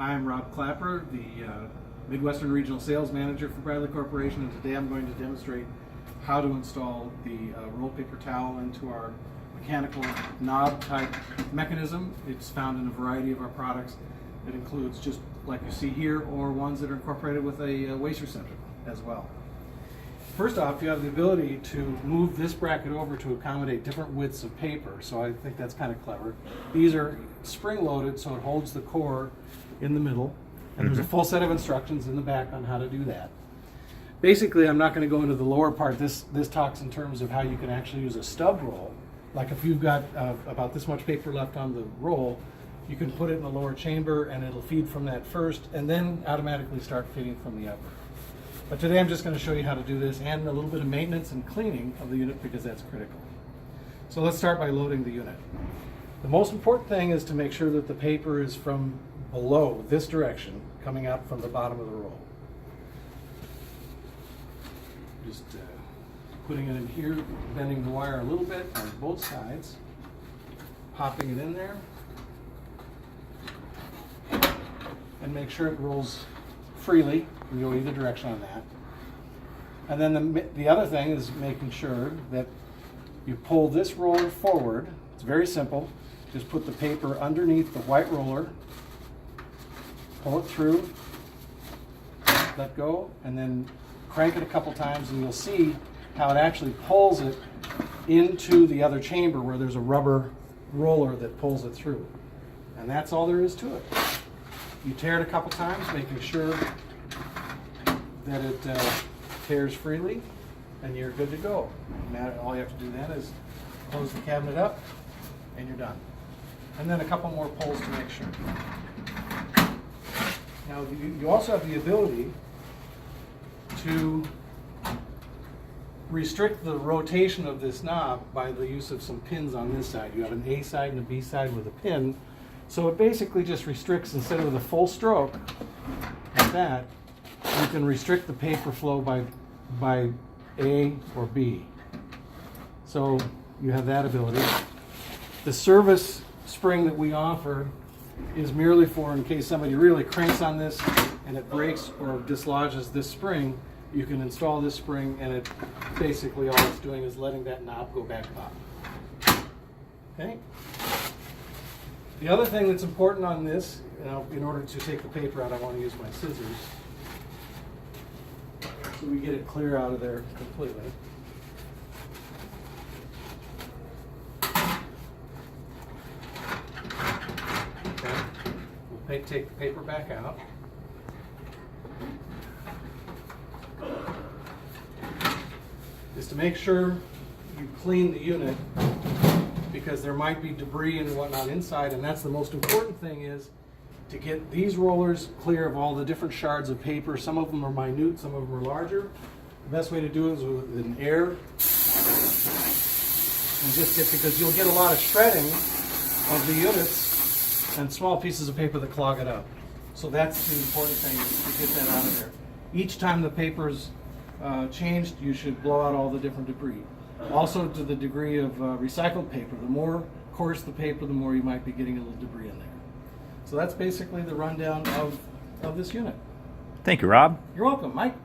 Hi, I'm Rob Clapper, the Midwestern Regional Sales Manager for Bradley Corporation, and today I'm going to demonstrate how to install the roll paper towel into our mechanical knob type mechanism. It's found in a variety of our products. It includes just like you see here, or ones that are incorporated with a waste receptacle as well. First off, you have the ability to move this bracket over to accommodate different widths of paper, so I think that's kind of clever. These are spring-loaded, so it holds the core in the middle, and there's a full set of instructions in the back on how to do that. Basically, I'm not going to go into the lower part. This talks in terms of how you can actually use a stub roll. Like if you've got about this much paper left on the roll, you can put it in the lower chamber and it'll feed from that first, and then automatically start feeding from the upper. But today I'm just going to show you how to do this and a little bit of maintenance and cleaning of the unit, because that's critical. So let's start by loading the unit. The most important thing is to make sure that the paper is from below this direction, coming out from the bottom of the roll. Just putting it in here, bending the wire a little bit on both sides, popping it in there, and make sure it rolls freely. You can go either direction on that. And then the other thing is making sure that you pull this roller forward. It's very simple. Just put the paper underneath the white roller, pull it through, let go, and then crank it a couple times, and you'll see how it actually pulls it into the other chamber where there's a rubber roller that pulls it through. And that's all there is to it. You tear it a couple times, making sure that it tears freely, and you're good to go. Now all you have to do then is close the cabinet up, and you're done. And then a couple more pulls to make sure. Now you also have the ability to restrict the rotation of this knob by the use of some pins on this side. You have an A side and a B side with a pin. So it basically just restricts, instead of the full stroke like that, you can restrict the paper flow by A or B. So you have that ability. The service spring that we offer is merely for in case somebody really cranks on this and it breaks or dislodges this spring. You can install this spring, and it basically all it's doing is letting that knob go back up. Okay? The other thing that's important on this, in order to take the paper out, I want to use my scissors so we get it clear out of there completely. Okay. We'll take the paper back out. Is to make sure you clean the unit, because there might be debris and whatnot inside, and that's the most important thing, is to get these rollers clear of all the different shards of paper. Some of them are minute, some of them are larger. The best way to do it is with an air, and just get, because you'll get a lot of shredding of the units and small pieces of paper that clog it up. So that's the important thing, is to get that out of there. Each time the paper's changed, you should blow out all the different debris. Also, to the degree of recycled paper, the more coarse the paper, the more you might be getting a little debris in there. So that's basically the rundown of this unit. Thank you, Rob. You're welcome, Mike.